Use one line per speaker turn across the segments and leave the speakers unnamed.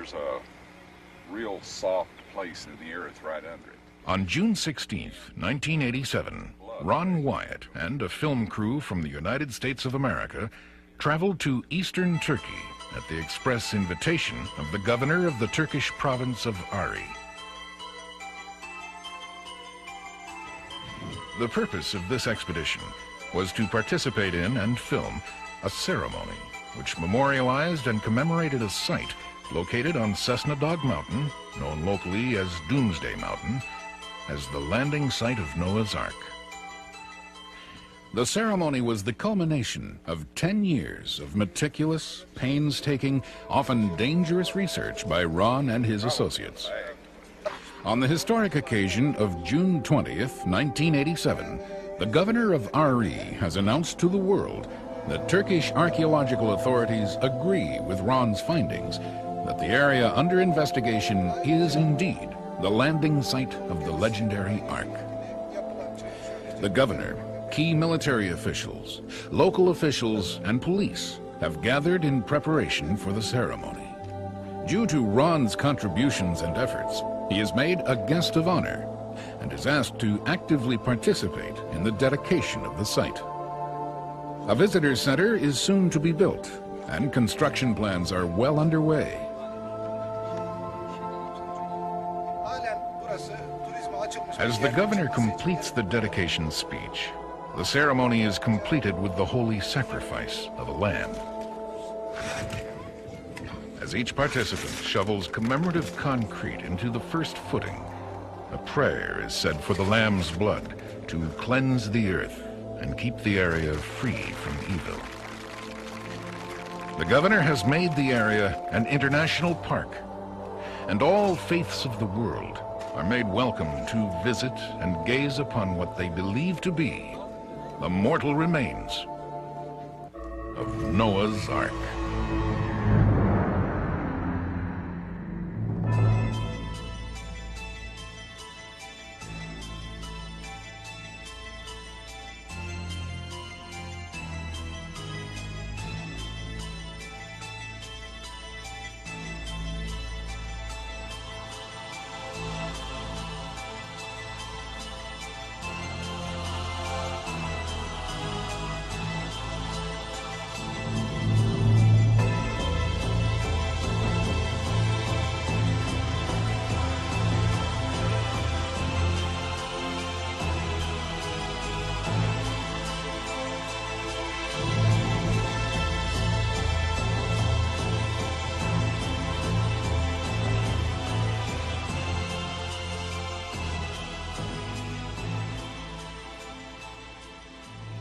there's a real soft place in the earth right under it.
On June 16th, 1987, Ron Wyatt and a film crew from the United States of America traveled to eastern Turkey at the express invitation of the governor of the Turkish province of Arca. The purpose of this expedition was to participate in and film a ceremony which memorialized and commemorated a site located on Cessna Dog Mountain, known locally as Doomsday Mountain, as the landing site of Noah's Ark. The ceremony was the culmination of 10 years of meticulous, painstaking, often dangerous research by Ron and his associates. On the historic occasion of June 20th, 1987, the governor of Arca has announced to the world that Turkish archaeological authorities agree with Ron's findings that the area under investigation is indeed the landing site of the legendary Ark. The governor, key military officials, local officials, and police have gathered in preparation for the ceremony. Due to Ron's contributions and efforts, he is made a guest of honor and is asked to actively participate in the dedication of the site. A visitor center is soon to be built, and construction plans are well underway. As the governor completes the dedication speech, the ceremony is completed with the holy sacrifice of a lamb. As each participant shovels commemorative concrete into the first footing, a prayer is said for the lamb's blood to cleanse the earth and keep the area free from evil. The governor has made the area an international park, and all faiths of the world are made welcome to visit and gaze upon what they believe to be the mortal remains of Noah's Ark.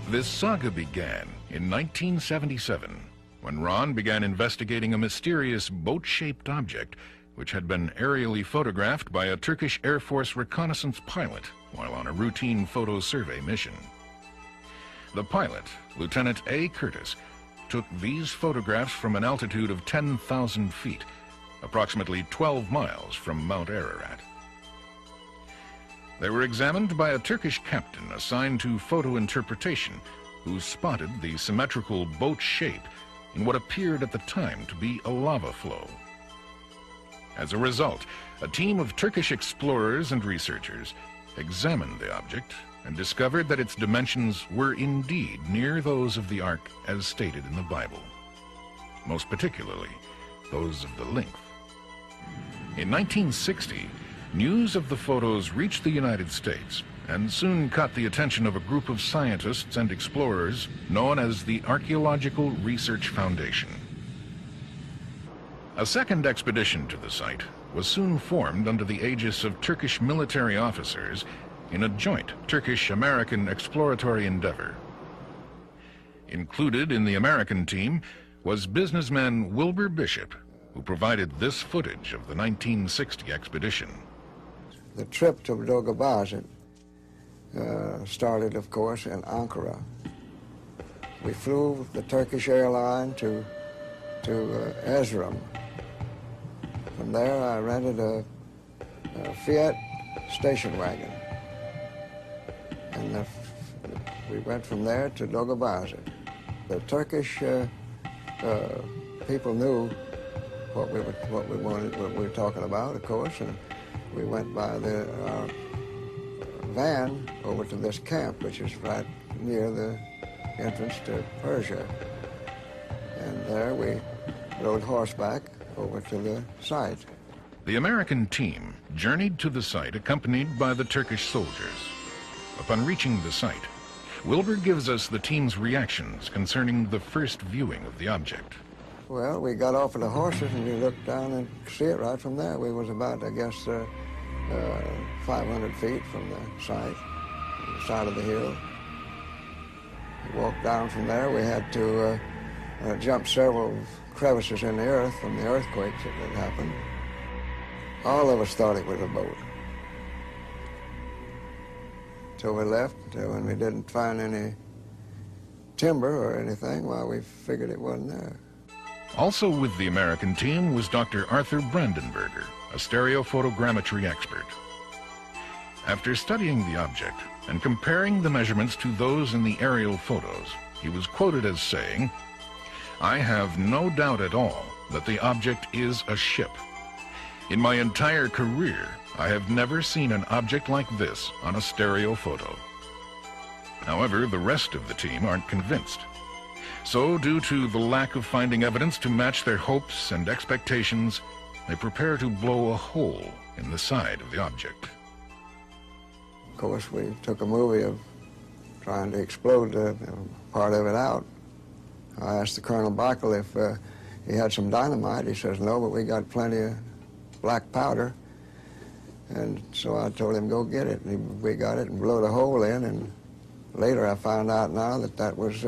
This saga began in 1977, when Ron began investigating a mysterious boat-shaped object which had been aerially photographed by a Turkish Air Force reconnaissance pilot while on a routine photo survey mission. The pilot, Lieutenant A. Curtis, took these photographs from an altitude of 10,000 feet, approximately 12 miles from Mount Ararat. They were examined by a Turkish captain assigned to photo interpretation, who spotted the symmetrical boat shape in what appeared at the time to be a lava flow. As a result, a team of Turkish explorers and researchers examined the object and discovered that its dimensions were indeed near those of the Ark as stated in the Bible, most particularly those of the length. In 1960, news of the photos reached the United States and soon caught the attention of a group of scientists and explorers known as the Archaeological Research Foundation. A second expedition to the site was soon formed under the aegis of Turkish military officers in a joint Turkish-American exploratory endeavor. Included in the American team was businessman Wilbur Bishop, who provided this footage of the 1960 expedition.
The trip to Dogabazit started, of course, in Ankara. We flew the Turkish airline to Erzurum. From there, I rented a Fiat station wagon. And we went from there to Dogabazit. The Turkish people knew what we were talking about, of course, and we went by the van over to this camp, which is right near the entrance to Persia. And there we rode horseback over to the site.
The American team journeyed to the site accompanied by the Turkish soldiers. Upon reaching the site, Wilbur gives us the team's reactions concerning the first viewing of the object.
Well, we got off of the horses and we looked down and see it right from there. We was about, I guess, 500 feet from the site, the side of the hill. We walked down from there. We had to jump several crevices in the earth from the earthquakes that had happened. All of us thought it was a boat. Till we left, when we didn't find any timber or anything, well, we figured it wasn't there.
Also with the American team was Dr. Arthur Brandenberger, a stereophotogrammetry expert. After studying the object and comparing the measurements to those in the aerial photos, he was quoted as saying, "I have no doubt at all that the object is a ship. In my entire career, I have never seen an object like this on a stereo photo." However, the rest of the team aren't convinced. So, due to the lack of finding evidence to match their hopes and expectations, they prepare to blow a hole in the side of the object.
Of course, we took a movie of trying to explode part of it out. I asked the Colonel Backel if he had some dynamite. He says, "No, but we got plenty of black powder." And so I told him, "Go get it." And we got it and blew the hole in, and later I found out now that that was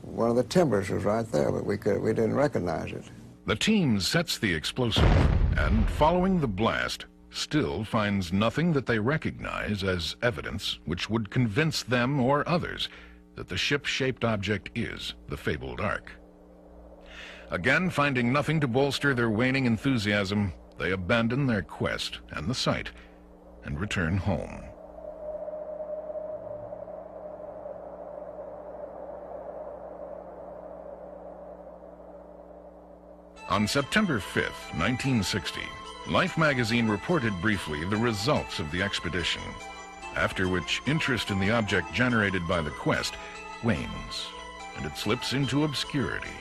one of the timbers was right there, but we didn't recognize it.
The team sets the explosive and, following the blast, still finds nothing that they recognize as evidence which would convince them or others that the ship-shaped object is the fabled Ark. Again, finding nothing to bolster their waning enthusiasm, they abandon their quest and the site and return home. On September 5th, 1960, Life magazine reported briefly the results of the expedition, after which interest in the object generated by the quest wanes, and it slips into obscurity,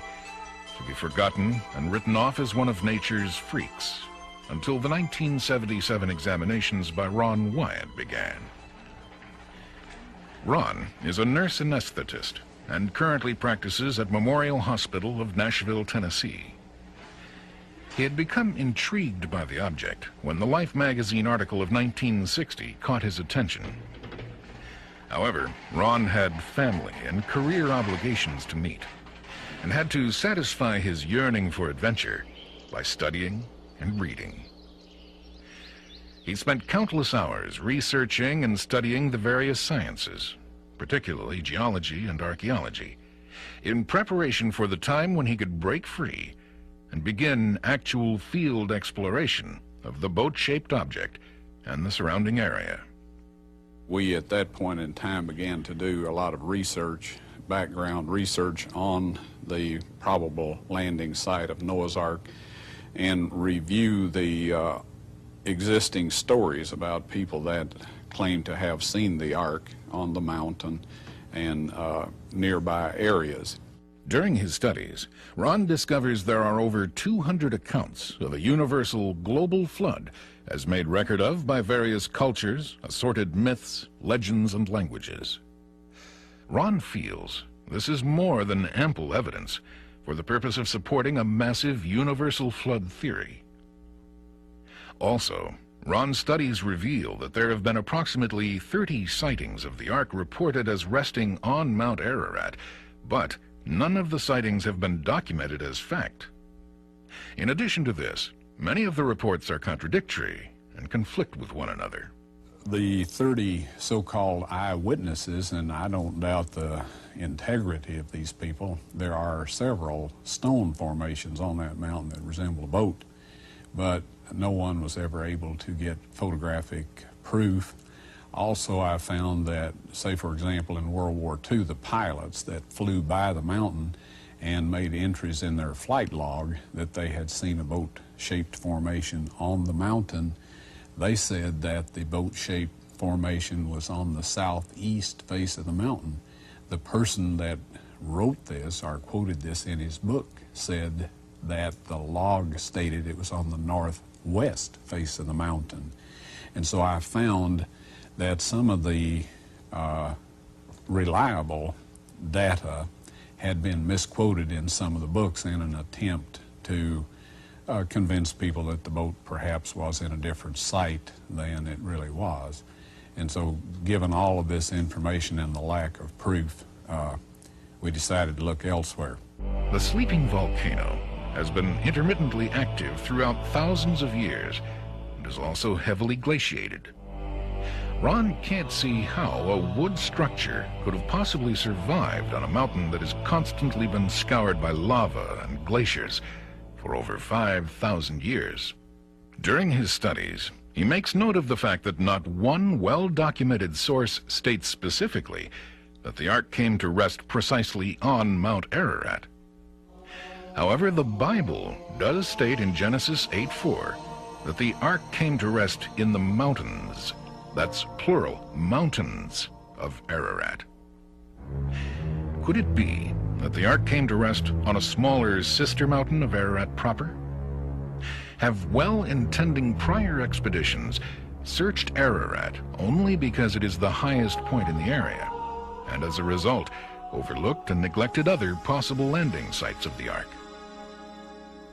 to be forgotten and written off as one of nature's freaks, until the 1977 examinations by Ron Wyatt began. Ron is a nurse anesthetist and currently practices at Memorial Hospital of Nashville, Tennessee. He had become intrigued by the object when the Life magazine article of 1960 caught his attention. However, Ron had family and career obligations to meet, and had to satisfy his yearning for adventure by studying and reading. He spent countless hours researching and studying the various sciences, particularly geology and archaeology, in preparation for the time when he could break free and begin actual field exploration of the boat-shaped object and the surrounding area.
We, at that point in time, began to do a lot of research, background research on the probable landing site of Noah's Ark, and review the existing stories about people that claim to have seen the Ark on the mountain and nearby areas.
During his studies, Ron discovers there are over 200 accounts of a universal global flood as made record of by various cultures, assorted myths, legends, and languages. Ron feels this is more than ample evidence for the purpose of supporting a massive universal flood theory. Also, Ron's studies reveal that there have been approximately 30 sightings of the Ark reported as resting on Mount Ararat, but none of the sightings have been documented as fact. In addition to this, many of the reports are contradictory and conflict with one another.
The 30 so-called eyewitnesses, and I don't doubt the integrity of these people, there are several stone formations on that mountain that resemble a boat, but no one was ever able to get photographic proof. Also, I found that, say for example, in World War II, the pilots that flew by the mountain and made entries in their flight log that they had seen a boat-shaped formation on the mountain. They said that the boat-shaped formation was on the southeast face of the mountain. The person that wrote this, or quoted this in his book, said that the log stated it was on the northwest face of the mountain. And so I found that some of the reliable data had been misquoted in some of the books in an attempt to convince people that the boat perhaps was in a different site than it really was. And so given all of this information and the lack of proof, we decided to look elsewhere.
The sleeping volcano has been intermittently active throughout thousands of years and is also heavily glaciated. Ron can't see how a wood structure could have possibly survived on a mountain that has constantly been scoured by lava and glaciers for over 5,000 years. During his studies, he makes note of the fact that not one well-documented source states specifically that the Ark came to rest precisely on Mount Ararat. However, the Bible does state in Genesis 8:4 that the Ark came to rest in the mountains. That's plural, mountains of Ararat. Could it be that the Ark came to rest on a smaller sister mountain of Ararat proper? Have well-intending prior expeditions searched Ararat only because it is the highest point in the area, and as a result, overlooked and neglected other possible landing sites of the Ark?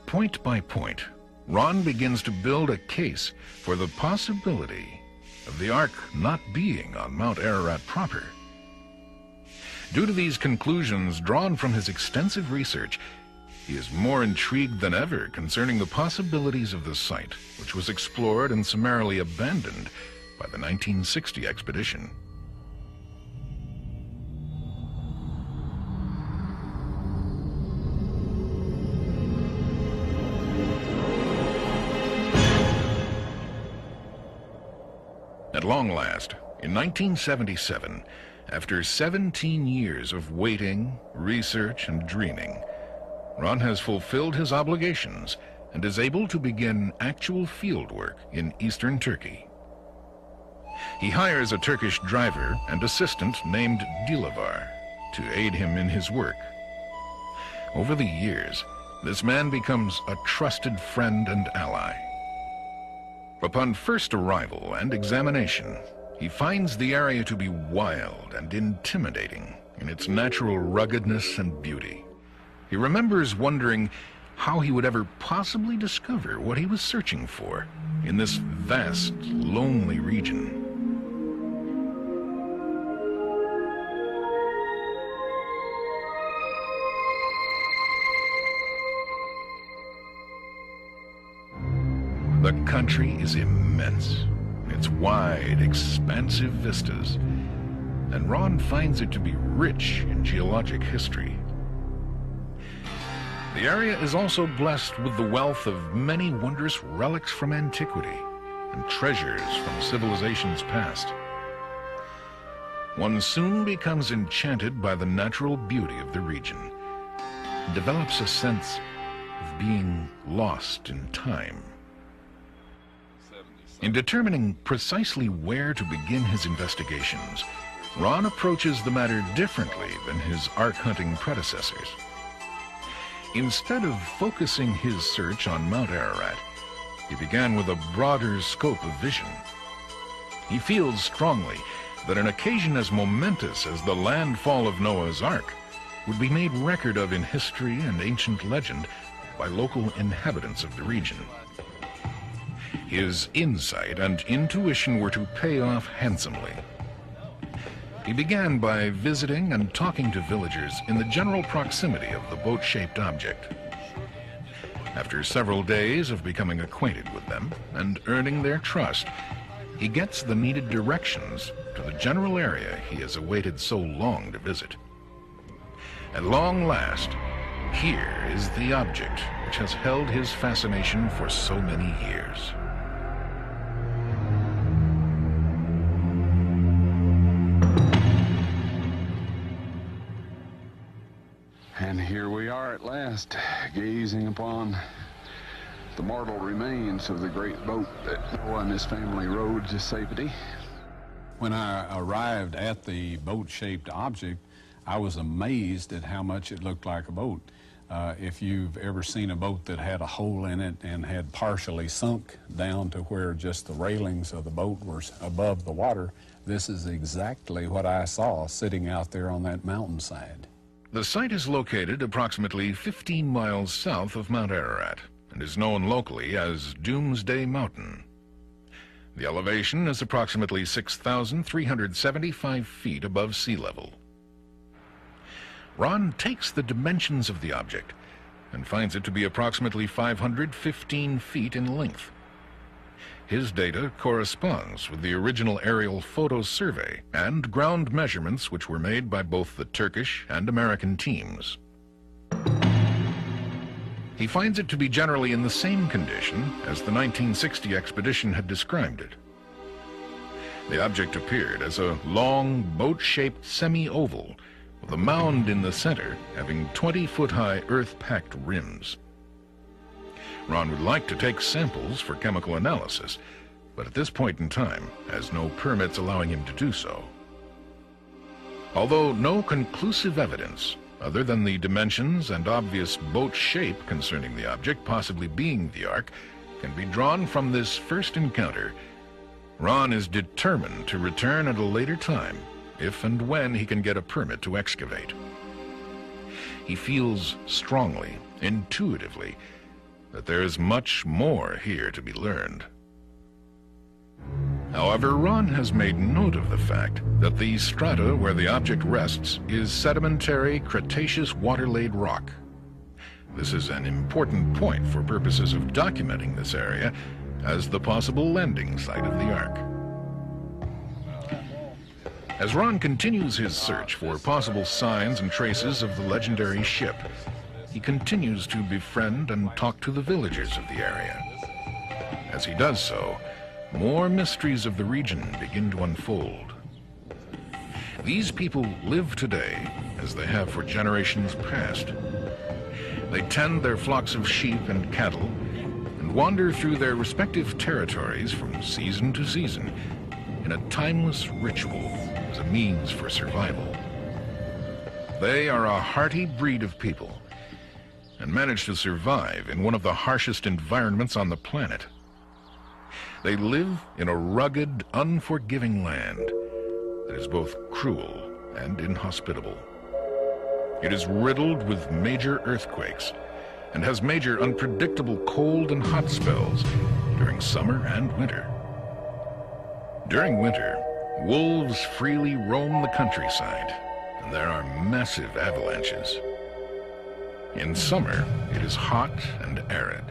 Point by point, Ron begins to build a case for the possibility of the Ark not being on Mount Ararat proper. Due to these conclusions drawn from his extensive research, he is more intrigued than ever concerning the possibilities of the site, which was explored and summarily abandoned by the 1960 expedition. At long last, in 1977, after 17 years of waiting, research, and dreaming, Ron has fulfilled his obligations and is able to begin actual field work in eastern Turkey. He hires a Turkish driver and assistant named Dilavar to aid him in his work. Over the years, this man becomes a trusted friend and ally. Upon first arrival and examination, he finds the area to be wild and intimidating in its natural ruggedness and beauty. He remembers wondering how he would ever possibly discover what he was searching for in this vast, lonely region. The country is immense, its wide, expansive vistas, and Ron finds it to be rich in geologic history. The area is also blessed with the wealth of many wondrous relics from antiquity and treasures from civilizations past. One soon becomes enchanted by the natural beauty of the region and develops a sense of being lost in time. In determining precisely where to begin his investigations, Ron approaches the matter differently than his Ark hunting predecessors. Instead of focusing his search on Mount Ararat, he began with a broader scope of vision. He feels strongly that an occasion as momentous as the landfall of Noah's Ark would be made record of in history and ancient legend by local inhabitants of the region. His insight and intuition were to pay off handsomely. He began by visiting and talking to villagers in the general proximity of the boat-shaped object. After several days of becoming acquainted with them and earning their trust, he gets the needed directions to the general area he has awaited so long to visit. At long last, here is the object which has held his fascination for so many years.
And here we are.
at last, gazing upon the mortal remains of the great boat that Noah and his family rode to safety. When I arrived at the boat-shaped object, I was amazed at how much it looked like a boat. If you've ever seen a boat that had a hole in it and had partially sunk down to where just the railings of the boat were above the water, this is exactly what I saw sitting out there on that mountainside.
The site is located approximately 15 miles south of Mount Ararat and is known locally as Doomsday Mountain. The elevation is approximately 6,375 feet above sea level. Ron takes the dimensions of the object and finds it to be approximately 515 feet in length. His data corresponds with the original aerial photo survey and ground measurements which were made by both the Turkish and American teams. He finds it to be generally in the same condition as the 1960 expedition had described it. The object appeared as a long, boat-shaped semi-oval with a mound in the center having 20-foot-high earth-packed rims. Ron would like to take samples for chemical analysis, but at this point in time has no permits allowing him to do so. Although no conclusive evidence, other than the dimensions and obvious boat shape concerning the object possibly being the Ark, can be drawn from this first encounter, Ron is determined to return at a later time if and when he can get a permit to excavate. He feels strongly, intuitively, that there is much more here to be learned. However, Ron has made note of the fact that the strata where the object rests is sedimentary Cretaceous water-laid rock. This is an important point for purposes of documenting this area as the possible landing site of the Ark. As Ron continues his search for possible signs and traces of the legendary ship, he continues to befriend and talk to the villagers of the area. As he does so, more mysteries of the region begin to unfold. These people live today as they have for generations past. They tend their flocks of sheep and cattle and wander through their respective territories from season to season in a timeless ritual as a means for survival. They are a hardy breed of people and manage to survive in one of the harshest environments on the planet. They live in a rugged, unforgiving land that is both cruel and inhospitable. It is riddled with major earthquakes and has major unpredictable cold and hot spells during summer and winter. During winter, wolves freely roam the countryside, and there are massive avalanches. In summer, it is hot and arid,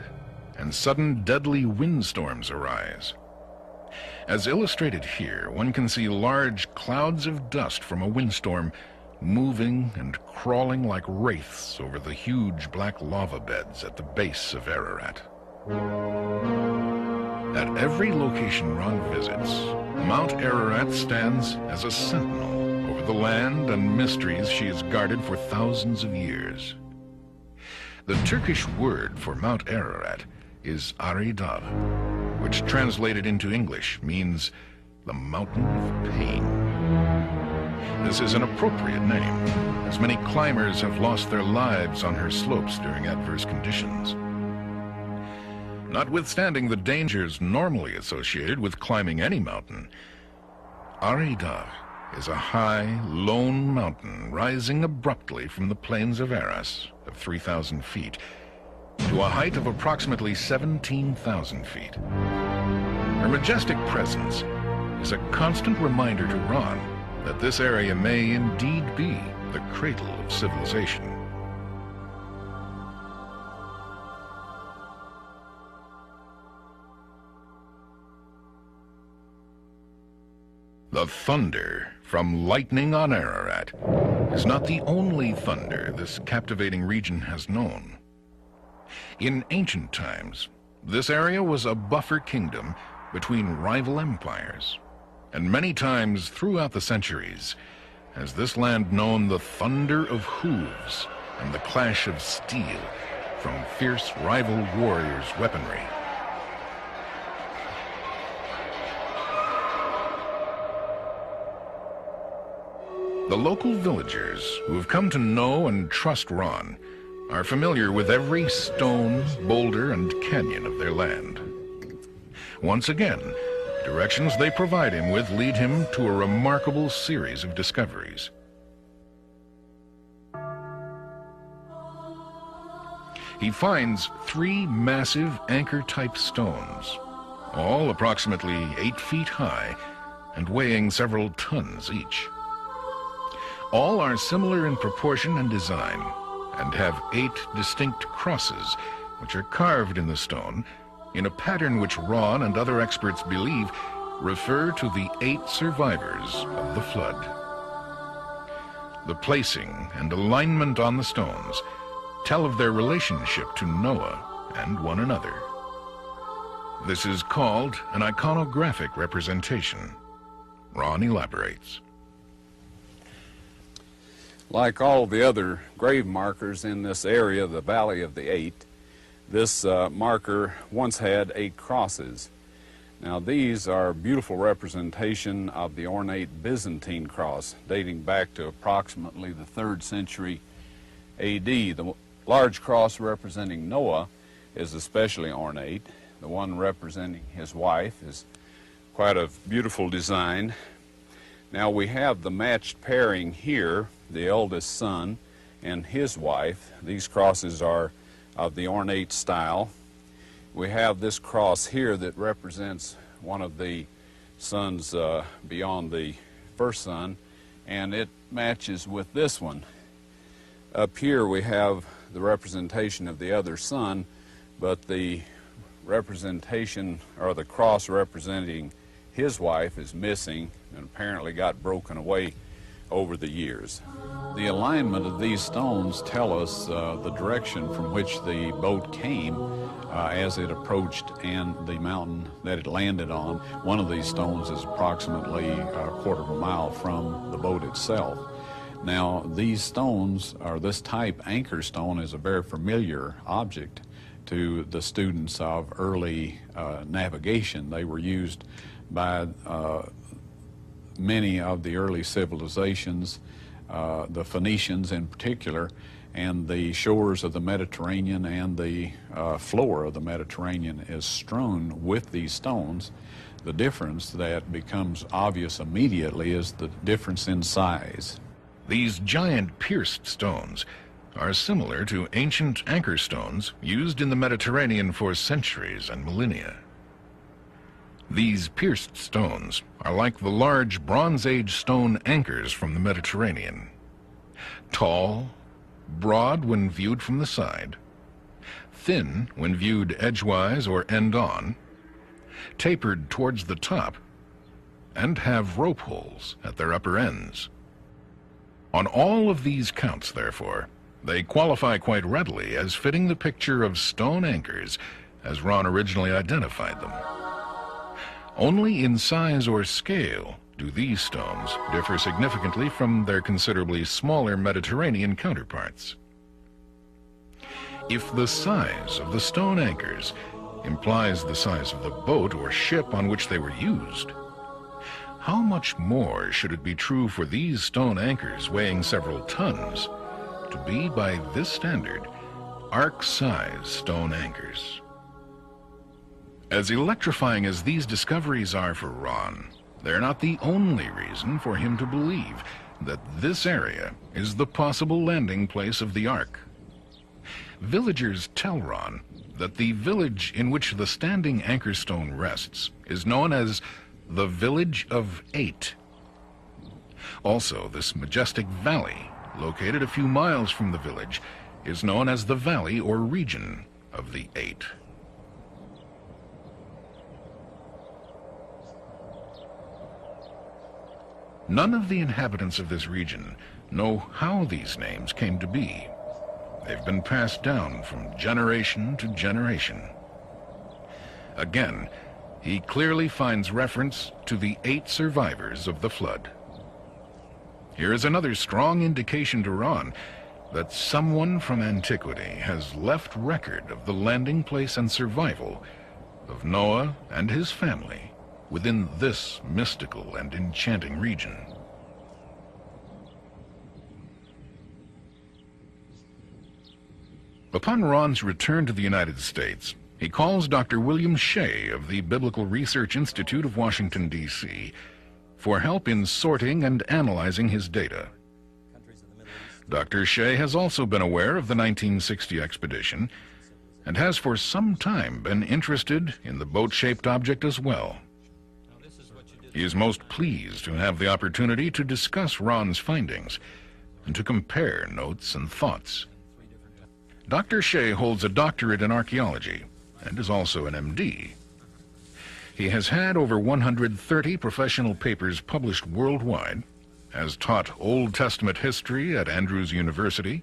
and sudden deadly windstorms arise. As illustrated here, one can see large clouds of dust from a windstorm moving and crawling like wraiths over the huge black lava beds at the base of Ararat. At every location Ron visits, Mount Ararat stands as a sentinel over the land and mysteries she has guarded for thousands of years. The Turkish word for Mount Ararat is Arida, which translated into English means the Mountain of Pain. This is an appropriate name, as many climbers have lost their lives on her slopes during adverse conditions. Notwithstanding the dangers normally associated with climbing any mountain, Arida is a high, lone mountain rising abruptly from the plains of Aras of 3,000 feet to a height of approximately 17,000 feet. Her majestic presence is a constant reminder to Ron that this area may indeed be the cradle of civilization. The thunder from lightning on Ararat is not the only thunder this captivating region has known. In ancient times, this area was a buffer kingdom between rival empires, and many times throughout the centuries has this land known the thunder of hooves and the clash of steel from fierce rival warriors' weaponry. The local villagers who have come to know and trust Ron are familiar with every stone, boulder, and canyon of their land. Once again, directions they provide him with lead him to a remarkable series of discoveries. He finds 3 massive anchor-type stones, all approximately 8 feet high and weighing several tons each. All are similar in proportion and design and have 8 distinct crosses, which are carved in the stone in a pattern which Ron and other experts believe refer to the 8 survivors of the flood. The placing and alignment on the stones tell of their relationship to Noah and one another. This is called an iconographic representation. Ron elaborates.
Like all the other grave markers in this area, the Valley of the Eight, this marker once had 8 crosses. Now these are a beautiful representation of the ornate Byzantine cross dating back to approximately the 3rd century AD. The large cross representing Noah is especially ornate. The one representing his wife is quite a beautiful design. Now we have the matched pairing here, the eldest son and his wife. These crosses are of the ornate style. We have this cross here that represents one of the sons beyond the first son, and it matches with this one. Up here we have the representation of the other son, but the representation, or the cross representing his wife, is missing and apparently got broken away over the years. The alignment of these stones tell us the direction from which the boat came as it approached and the mountain that it landed on. One of these stones is approximately a quarter of a mile from the boat itself. Now these stones, or this type anchor stone, is a very familiar object to the students of early navigation. They were used by many of the early civilizations, the Phoenicians in particular, and the shores of the Mediterranean and the floor of the Mediterranean is strewn with these stones. The difference that becomes obvious immediately is the difference in size.
These giant pierced stones are similar to ancient anchor stones used in the Mediterranean for centuries and millennia. These pierced stones are like the large Bronze Age stone anchors from the Mediterranean. Tall, broad when viewed from the side, thin when viewed edgewise or end-on, tapered towards the top, and have rope holes at their upper ends. On all of these counts, therefore, they qualify quite readily as fitting the picture of stone anchors as Ron originally identified them. Only in size or scale do these stones differ significantly from their considerably smaller Mediterranean counterparts. If the size of the stone anchors implies the size of the boat or ship on which they were used, how much more should it be true for these stone anchors weighing several tons to be, by this standard, Arc-size stone anchors? As electrifying as these discoveries are for Ron, they're not the only reason for him to believe that this area is the possible landing place of the Ark. Villagers tell Ron that the village in which the standing anchor stone rests is known as the Village of 8. Also, this majestic valley, located a few miles from the village, is known as the Valley or Region of the 8. None of the inhabitants of this region know how these names came to be. They've been passed down from generation to generation. Again, he clearly finds reference to the 8 survivors of the flood. Here is another strong indication to Ron that someone from antiquity has left record of the landing place and survival of Noah and his family within this mystical and enchanting region. Upon Ron's return to the United States, he calls Dr. William Shea of the Biblical Research Institute of Washington, D.C., for help in sorting and analyzing his data. Dr. Shea has also been aware of the 1960 expedition and has for some time been interested in the boat-shaped object as well. He is most pleased to have the opportunity to discuss Ron's findings and to compare notes and thoughts. Dr. Shea holds a doctorate in archaeology and is also an MD. He has had over 130 professional papers published worldwide, has taught Old Testament history at Andrews University,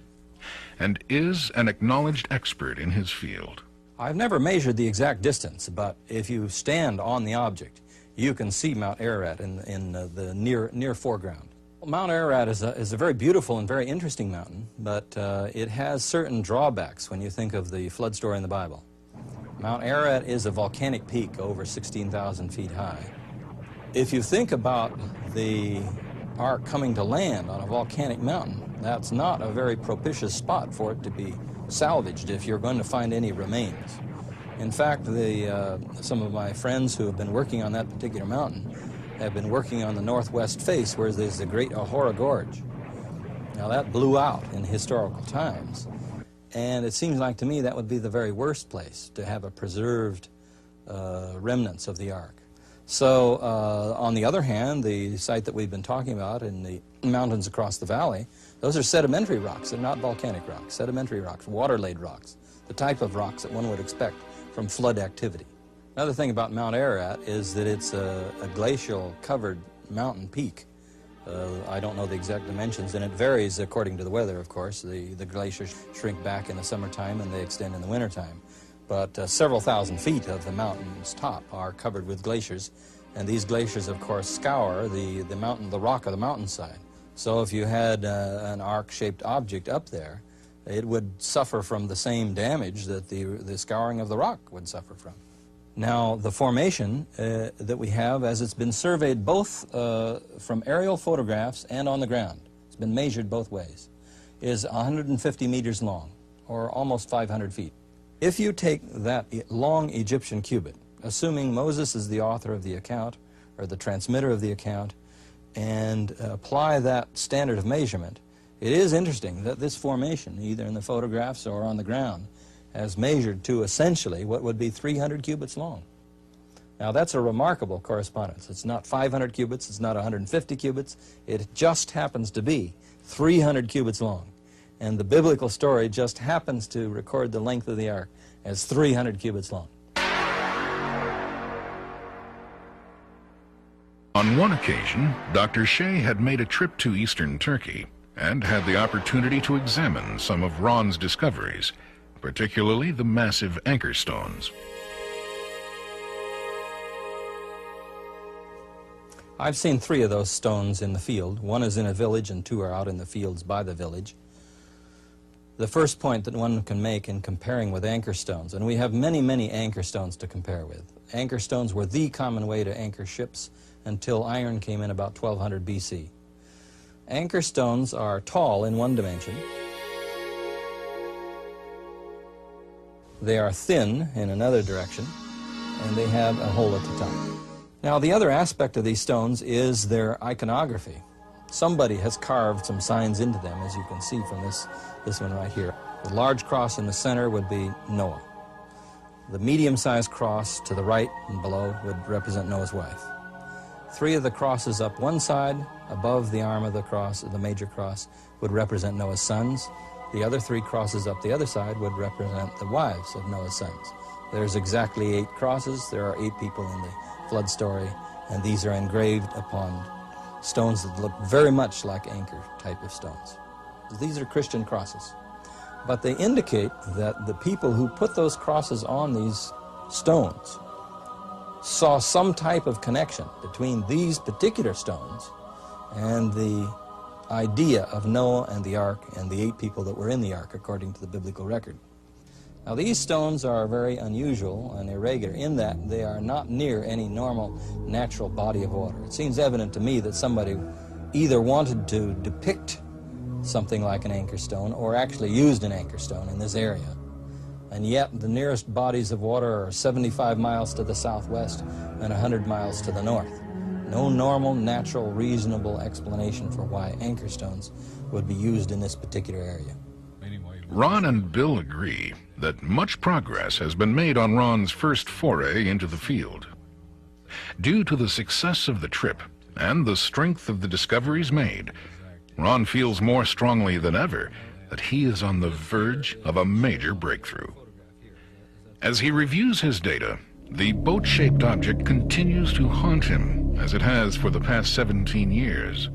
and is an acknowledged expert in his field.
I've never measured the exact distance, but if you stand on the object, you can see Mount Ararat in the near foreground. Mount Ararat is a very beautiful and very interesting mountain, but it has certain drawbacks when you think of the flood story in the Bible. Mount Ararat is a volcanic peak over 16,000 feet high. If you think about the Ark coming to land on a volcanic mountain, that's not a very propitious spot for it to be salvaged if you're going to find any remains. In fact, some of my friends who have been working on that particular mountain have been working on the northwest face where there's the Great Ahura Gorge. Now that blew out in historical times, and it seems like to me that would be the very worst place to have a preserved remnants of the Ark. So on the other hand, the site that we've been talking about in the mountains across the valley, those are sedimentary rocks. They're not volcanic rocks, sedimentary rocks, water-laid rocks, the type of rocks that one would expect from flood activity. Another thing about Mount Ararat is that it's a glacial-covered mountain peak. I don't know the exact dimensions, and it varies according to the weather, of course. The glaciers shrink back in the summertime and they extend in the wintertime. But several thousand feet of the mountain's top are covered with glaciers, and these glaciers, of course, scour the rock of the mountainside. So if you had an arc-shaped object up there, it would suffer from the same damage that the scouring of the rock would suffer from. Now, the formation that we have, as it's been surveyed both from aerial photographs and on the ground, it's been measured both ways, is 150 meters long, or almost 500 feet. If you take that long Egyptian cubit, assuming Moses is the author of the account, or the transmitter of the account, and apply that standard of measurement, it is interesting that this formation, either in the photographs or on the ground, has measured to essentially what would be 300 cubits long. Now that's a remarkable correspondence. It's not 500 cubits, it's not 150 cubits, it just happens to be 300 cubits long. And the biblical story just happens to record the length of the Ark as 300 cubits long.
On one occasion, Dr. Shea had made a trip to eastern Turkey and had the opportunity to examine some of Ron's discoveries, particularly the massive anchor stones.
I've seen 3 of those stones in the field. One is in a village and 2 are out in the fields by the village. The first point that one can make in comparing with anchor stones, and we have many, many anchor stones to compare with. Anchor stones were the common way to anchor ships until iron came in about 1200 BC. Anchor stones are tall in one dimension. They are thin in another direction, and they have a hole at the top. Now, the other aspect of these stones is their iconography. Somebody has carved some signs into them, as you can see from this one right here. The large cross in the center would be Noah. The medium-sized cross to the right and below would represent Noah's wife. 3 of the crosses up one side, above the arm of the cross, the major cross, would represent Noah's sons. The other 3 crosses up the other side would represent the wives of Noah's sons. There's exactly 8 crosses. There are 8 people in the flood story, and these are engraved upon stones that look very much like anchor type of stones. These are Christian crosses, but they indicate that the people who put those crosses on these stones saw some type of connection between these particular stones and the idea of Noah and the ark and the 8 people that were in the ark according to the biblical record. Now these stones are very unusual and irregular in that they are not near any normal natural body of water. It seems evident to me that somebody either wanted to depict something like an anchor stone or actually used an anchor stone in this area. And yet the nearest bodies of water are 75 miles to the southwest and 100 miles to the north. No normal, natural, reasonable explanation for why anchor stones would be used in this particular area.
Ron and Bill agree that much progress has been made on Ron's first foray into the field. Due to the success of the trip and the strength of the discoveries made, Ron feels more strongly than ever that he is on the verge of a major breakthrough. As he reviews his data, the boat-shaped object continues to haunt him as it has for the past 17 years.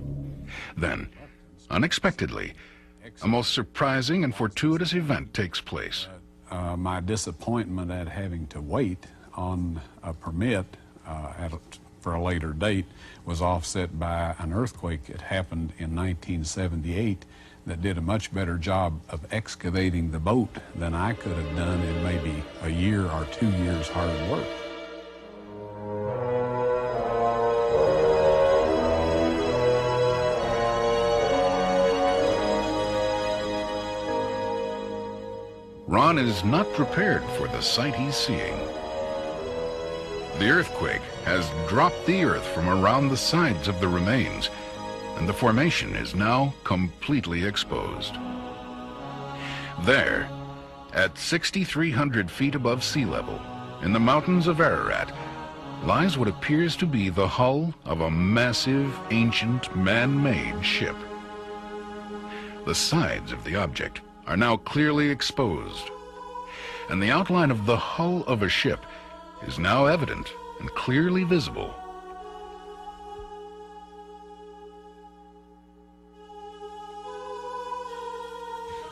Then, unexpectedly, a most surprising and fortuitous event takes place.
My disappointment at having to wait on a permit for a later date was offset by an earthquake that happened in 1978 that did a much better job of excavating the boat than I could have done in maybe a year or 2 years hard work.
Ron is not prepared for the sight he's seeing. The earthquake has dropped the earth from around the sides of the remains, and the formation is now completely exposed. There, at 6,300 feet above sea level, in the mountains of Ararat, lies what appears to be the hull of a massive, ancient, man-made ship. The sides of the object are now clearly exposed, and the outline of the hull of a ship is now evident and clearly visible.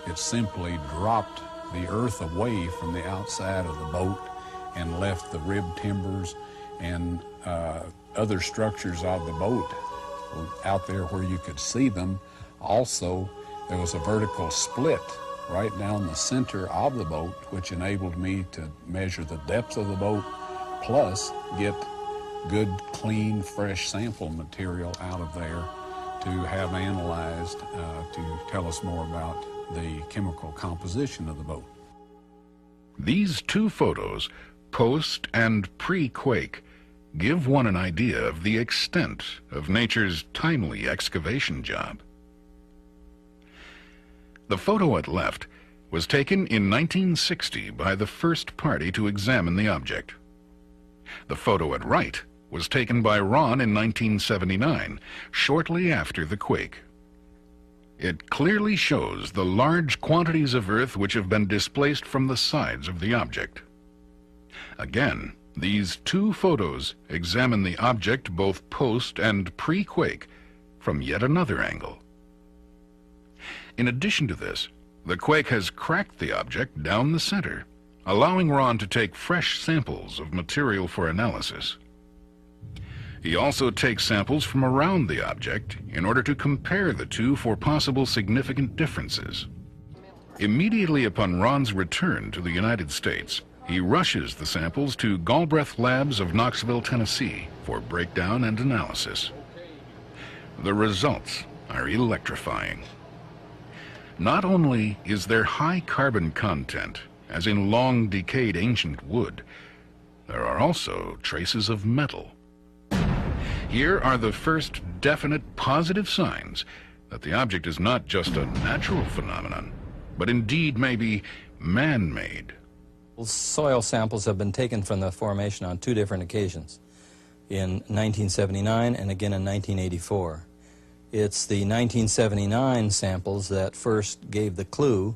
It simply dropped the earth away from the outside of the boat and left the rib timbers and other structures of the boat out there where you could see them. Also, there was a vertical split right down the center of the boat, which enabled me to measure the depth of the boat, plus get good, clean, fresh sample material out of there to have analyzed to tell us more about the chemical composition of the boat.
These 2 photos, post and pre-quake, give one an idea of the extent of nature's timely excavation job. The photo at left was taken in 1960 by the first party to examine the object. The photo at right was taken by Ron in 1979, shortly after the quake. It clearly shows the large quantities of earth which have been displaced from the sides of the object. Again, these 2 photos examine the object both post and pre-quake from yet another angle. In addition to this, the quake has cracked the object down the center, allowing Ron to take fresh samples of material for analysis. He also takes samples from around the object in order to compare the 2 for possible significant differences. Immediately upon Ron's return to the United States, he rushes the samples to Galbraith Labs of Knoxville, Tennessee for breakdown and analysis. The results are electrifying. Not only is there high carbon content, as in long decayed ancient wood, there are also traces of metal. Here are the first definite positive signs that the object is not just a natural phenomenon, but indeed may be man-made.
Soil samples have been taken from the formation on 2 different occasions, in 1979 and again in 1984. It's the 1979 samples that first gave the clue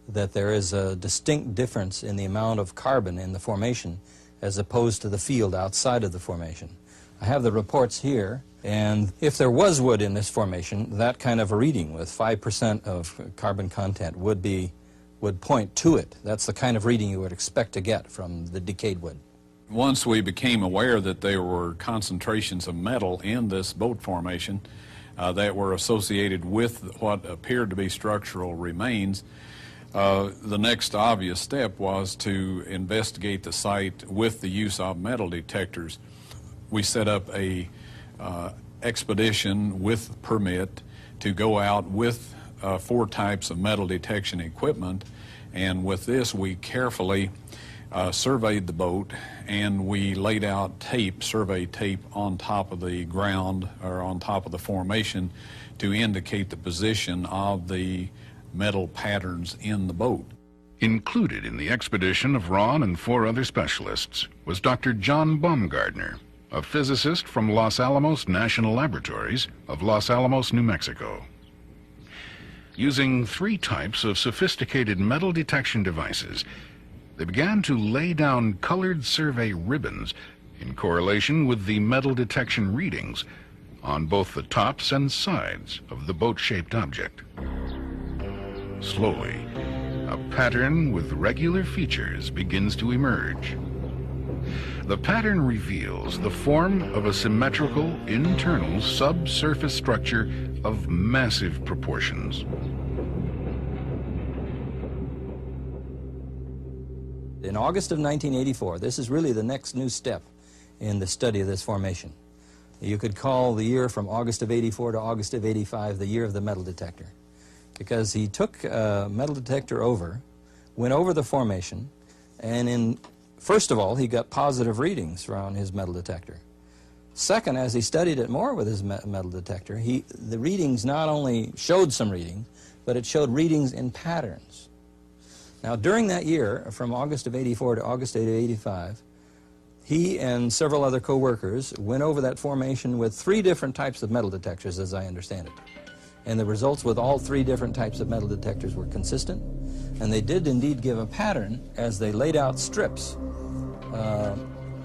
that there is a distinct difference in the amount of carbon in the formation as opposed to the field outside of the formation. I have the reports here, and if there was wood in this formation, that kind of a reading with 5% of carbon content would point to it. That's the kind of reading you would expect to get from the decayed wood.
Once we became aware that there were concentrations of metal in this boat formation, that were associated with what appeared to be structural remains. The next obvious step was to investigate the site with the use of metal detectors. We set up a expedition with permit to go out with 4 types of metal detection equipment, and with this we carefully surveyed the boat, and we laid out survey tape on top of the ground or on top of the formation to indicate the position of the metal patterns in the boat.
Included in the expedition of Ron and 4 other specialists was Dr. John Baumgartner, a physicist from Los Alamos National Laboratories of Los Alamos, New Mexico. Using 3 types of sophisticated metal detection devices, they began to lay down colored survey ribbons in correlation with the metal detection readings on both the tops and sides of the boat-shaped object. Slowly, a pattern with regular features begins to emerge. The pattern reveals the form of a symmetrical internal subsurface structure of massive proportions.
In August of 1984, this is really the next new step in the study of this formation. You could call the year from August of 84 to August of 85 the year of the metal detector, because he took a metal detector went over the formation, and first of all, he got positive readings from his metal detector. Second, as he studied it more with his metal detector, the readings not only showed some reading, but it showed readings in patterns. Now, during that year, from August of 84 to August of 85, he and several other co-workers went over that formation with 3 different types of metal detectors, as I understand it. And the results with all 3 different types of metal detectors were consistent, and they did indeed give a pattern as they laid out strips,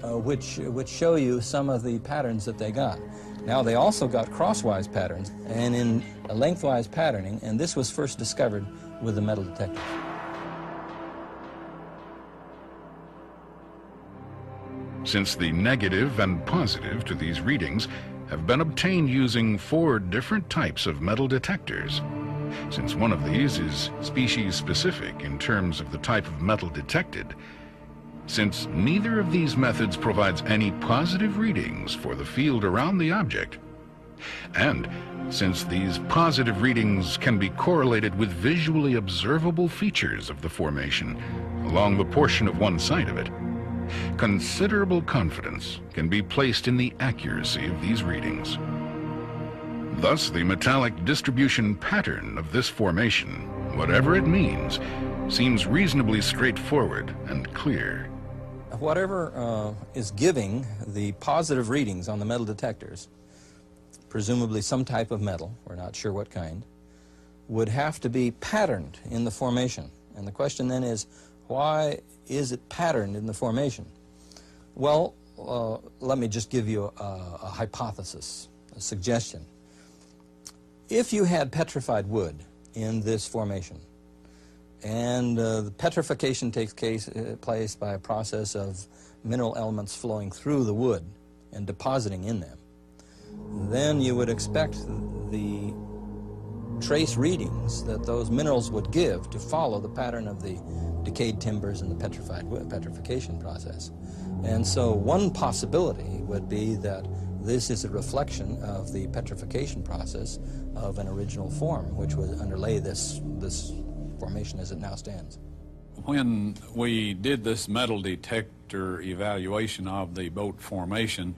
which show you some of the patterns that they got. Now, they also got crosswise patterns and in a lengthwise patterning, and this was first discovered with the metal detectors.
Since the negative and positive to these readings have been obtained using 4 different types of metal detectors, since one of these is species-specific in terms of the type of metal detected, since neither of these methods provides any positive readings for the field around the object, and since these positive readings can be correlated with visually observable features of the formation along the portion of one side of it, considerable confidence can be placed in the accuracy of these readings. Thus, the metallic distribution pattern of this formation, whatever it means, seems reasonably straightforward and clear.
Whatever is giving the positive readings on the metal detectors, presumably some type of metal, we're not sure what kind, would have to be patterned in the formation. And the question then is, why is it patterned in the formation? Well, let me just give you a hypothesis, a suggestion. If you had petrified wood in this formation, and the petrification takes place by a process of mineral elements flowing through the wood and depositing in them, then you would expect the trace readings that those minerals would give to follow the pattern of the decayed timbers and the petrification process. And so one possibility would be that this is a reflection of the petrification process of an original form, which would underlay this formation as it now stands.
When we did this metal detector evaluation of the boat formation,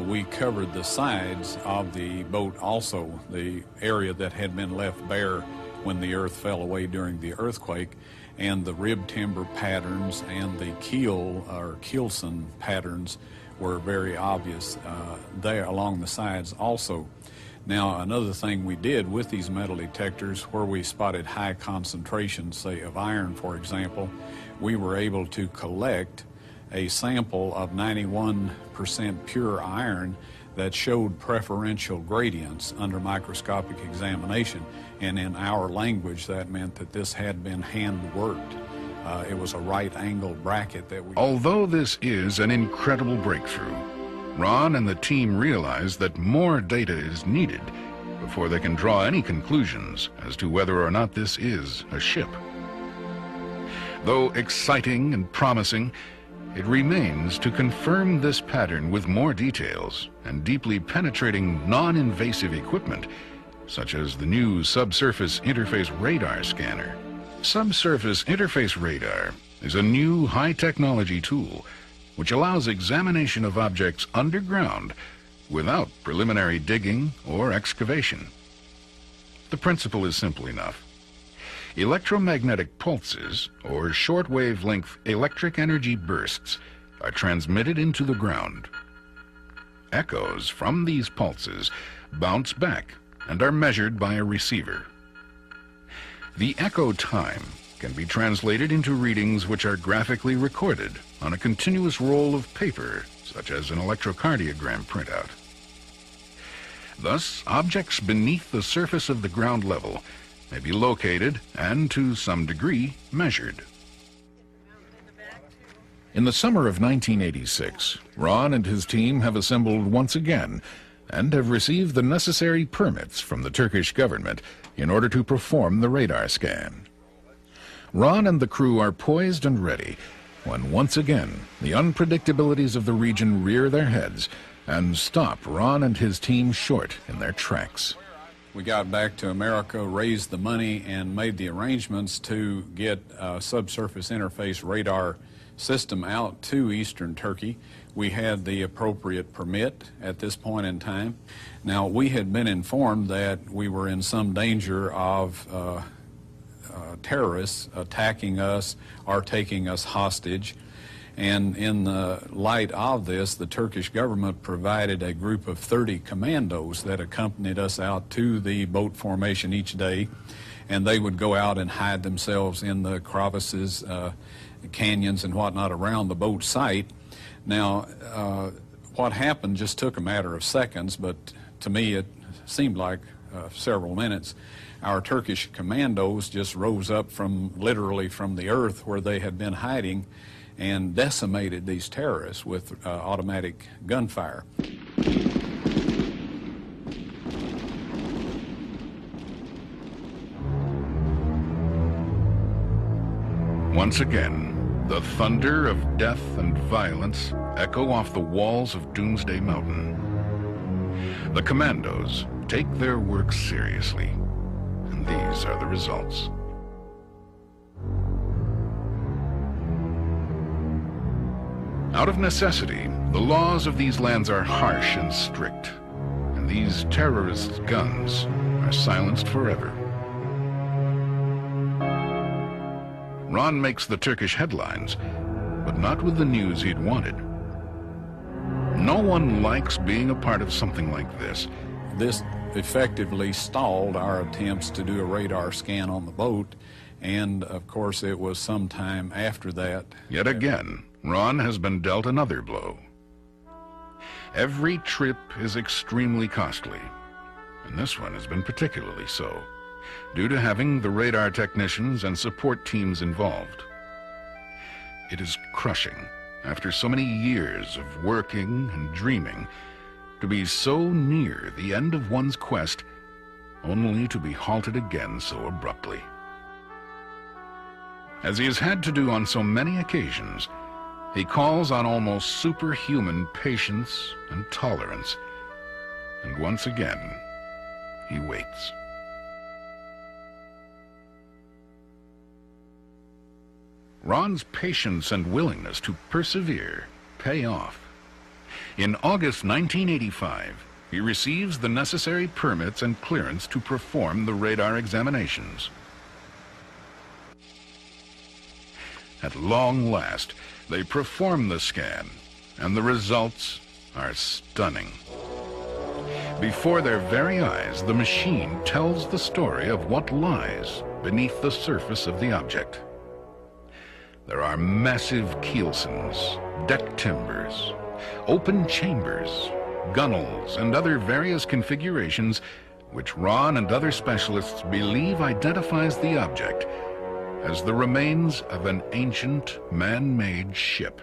we covered the sides of the boat also, the area that had been left bare when the earth fell away during the earthquake, and the rib timber patterns and the keel or keelson patterns were very obvious there along the sides also. Now, another thing we did with these metal detectors, where we spotted high concentrations, say of iron, for example, we were able to collect a sample of 91% pure iron that showed preferential gradients under microscopic examination. And in our language, that meant that this had been hand-worked. It was a right-angle bracket that we...
Although this is an incredible breakthrough, Ron and the team realize that more data is needed before they can draw any conclusions as to whether or not this is a ship. Though exciting and promising, it remains to confirm this pattern with more details and deeply penetrating non-invasive equipment, such as the new subsurface interface radar scanner. Subsurface interface radar is a new high-technology tool which allows examination of objects underground without preliminary digging or excavation. The principle is simple enough. Electromagnetic pulses, or short-wavelength electric energy bursts, are transmitted into the ground. Echoes from these pulses bounce back and are measured by a receiver. The echo time can be translated into readings which are graphically recorded on a continuous roll of paper, such as an electrocardiogram printout. Thus, objects beneath the surface of the ground level may be located and, to some degree, measured. In the summer of 1986, Ron and his team have assembled once again and have received the necessary permits from the Turkish government in order to perform the radar scan. Ron and the crew are poised and ready when once again the unpredictabilities of the region rear their heads and stop Ron and his team short in their tracks.
We got back to America, raised the money, and made the arrangements to get a subsurface interface radar system out to eastern Turkey. We had the appropriate permit at this point in time. Now, we had been informed that we were in some danger of terrorists attacking us or taking us hostage. And in the light of this, the Turkish government provided a group of 30 commandos that accompanied us out to the boat formation each day, and they would go out and hide themselves in the crevices, canyons and whatnot around the boat site. Now, what happened just took a matter of seconds, but to me it seemed like several minutes. Our Turkish commandos just rose up literally from the earth where they had been hiding and decimated these terrorists with automatic gunfire.
Once again, the thunder of death and violence echo off the walls of Doomsday Mountain. The commandos take their work seriously, and these are the results. Out of necessity, the laws of these lands are harsh and strict, and these terrorists' guns are silenced forever. Ron makes the Turkish headlines, but not with the news he'd wanted. No one likes being a part of something like this.
This effectively stalled our attempts to do a radar scan on the boat, and of course it was some time after that.
Yet again, Ron has been dealt another blow. Every trip is extremely costly, and this one has been particularly so, due to having the radar technicians and support teams involved. It is crushing, after so many years of working and dreaming, to be so near the end of one's quest, only to be halted again so abruptly. As he has had to do on so many occasions, he calls on almost superhuman patience and tolerance, and once again, he waits. Ron's patience and willingness to persevere pay off. In August 1985, he receives the necessary permits and clearance to perform the radar examinations. At long last, they perform the scan, and the results are stunning. Before their very eyes, the machine tells the story of what lies beneath the surface of the object. There are massive keelsons, deck timbers, open chambers, gunnels, and other various configurations which Ron and other specialists believe identifies the object as the remains of an ancient man-made ship.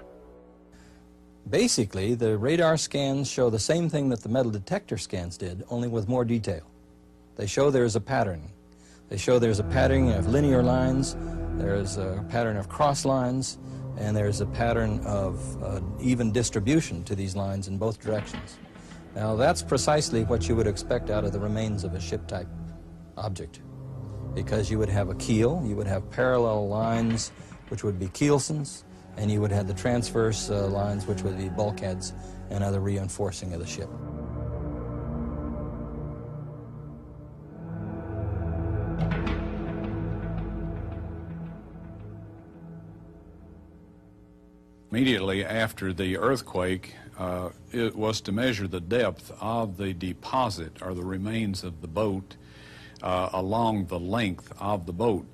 Basically, the radar scans show the same thing that the metal detector scans did, only with more detail. They show there's a pattern. They show there's a pattern of linear lines, there's a pattern of cross lines, and there's a pattern of even distribution to these lines in both directions. Now that's precisely what you would expect out of the remains of a ship-type object, because you would have a keel, you would have parallel lines which would be keelsons, and you would have the transverse lines which would be bulkheads and other reinforcing of the ship.
Immediately after the earthquake, it was to measure the depth of the deposit or the remains of the boat along the length of the boat.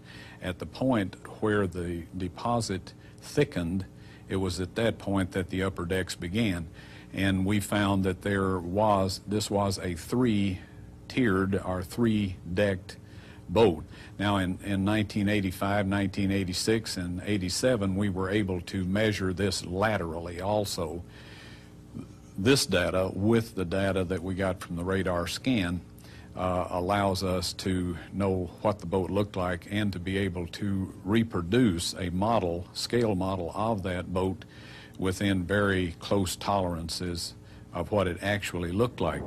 At the point where the deposit thickened, it was at that point that the upper decks began. And we found that this was a three-tiered or three-decked boat. Now in 1985, 1986, and 87, we were able to measure this laterally also. This data, with the data that we got from the radar scan, allows us to know what the boat looked like and to be able to reproduce a model, scale model of that boat within very close tolerances of what it actually looked like.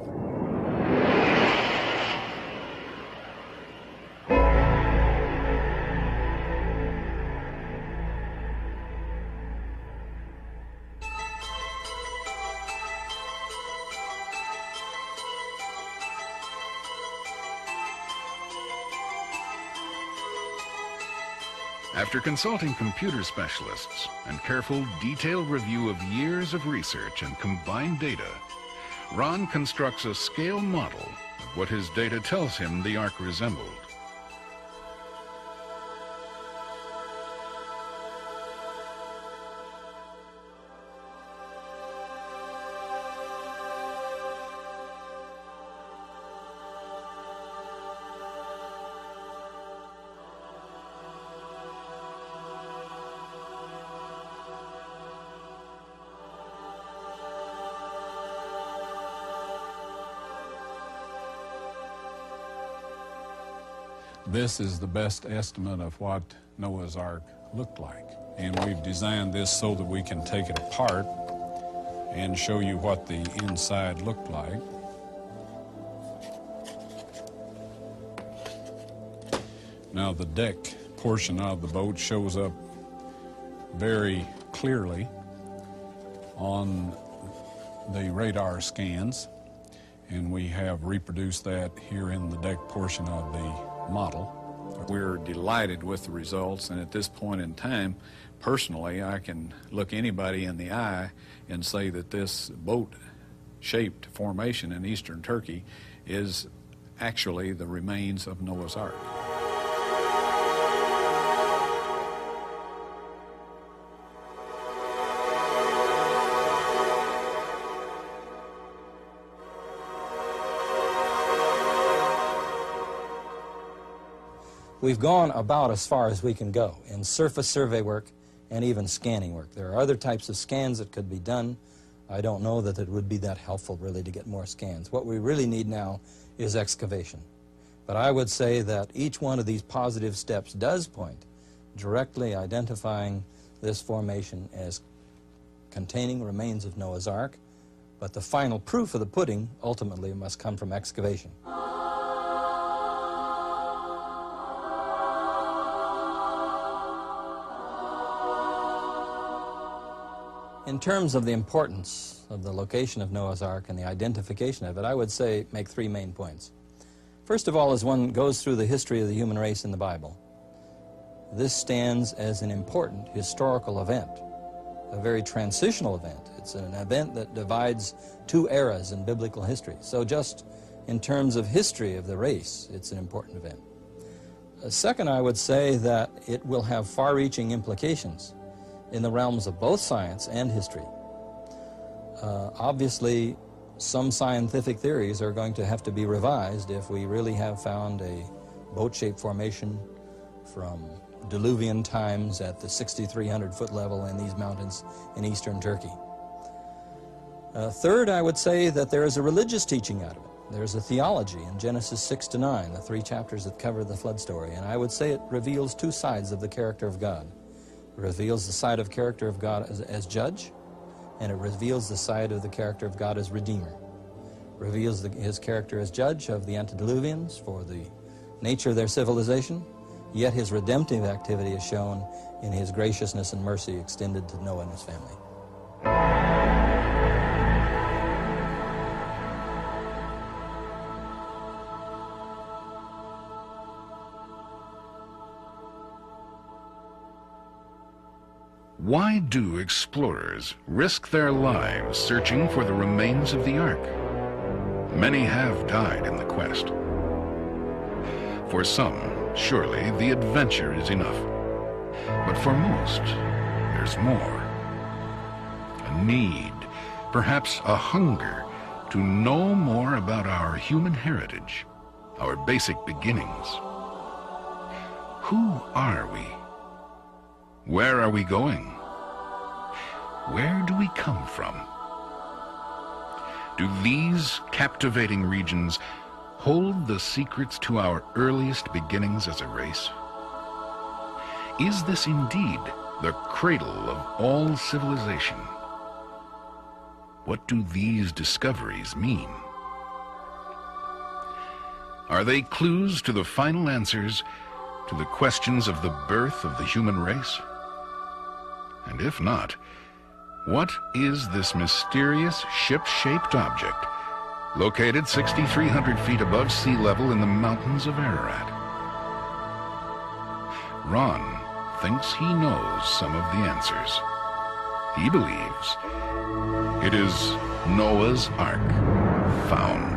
After consulting computer specialists and careful, detailed review of years of research and combined data, Ron constructs a scale model of what his data tells him the Ark resembled.
This is the best estimate of what Noah's Ark looked like. And we've designed this so that we can take it apart and show you what the inside looked like. Now the deck portion of the boat shows up very clearly on the radar scans, and we have reproduced that here in the deck portion of the model.
We're delighted with the results, and at this point in time, personally, I can look anybody in the eye and say that this boat-shaped formation in eastern Turkey is actually the remains of Noah's Ark.
We've gone about as far as we can go in surface survey work and even scanning work. There are other types of scans that could be done. I don't know that it would be that helpful really to get more scans. What we really need now is excavation. But I would say that each one of these positive steps does point directly identifying this formation as containing remains of Noah's Ark, but the final proof of the pudding ultimately must come from excavation. In terms of the importance of the location of Noah's Ark and the identification of it, I would say make three main points. First of all, as one goes through the history of the human race in the Bible, this stands as an important historical event, a very transitional event. It's an event that divides two eras in biblical history. So just in terms of history of the race, it's an important event. Second, I would say that it will have far-reaching implications in the realms of both science and history. Obviously, some scientific theories are going to have to be revised if we really have found a boat-shaped formation from Diluvian times at the 6,300-foot level in these mountains in eastern Turkey. Third, I would say that there is a religious teaching out of it. There's a theology in Genesis 6 to 9, the 3 chapters that cover the flood story, and I would say it reveals 2 sides of the character of God. It reveals the side of character of God as judge, and it reveals the side of the character of God as redeemer. It reveals his character as judge of the antediluvians for the nature of their civilization, yet his redemptive activity is shown in his graciousness and mercy extended to Noah and his family.
Why do explorers risk their lives searching for the remains of the Ark? Many have died in the quest. For some, surely the adventure is enough. But for most, there's more. A need, perhaps a hunger, to know more about our human heritage, our basic beginnings. Who are we? Where are we going? Where do we come from? Do these captivating regions hold the secrets to our earliest beginnings as a race? Is this indeed the cradle of all civilization? What do these discoveries mean? Are they clues to the final answers to the questions of the birth of the human race? And if not, what is this mysterious ship-shaped object located 6,300 feet above sea level in the mountains of Ararat? Ron thinks he knows some of the answers. He believes it is Noah's Ark found.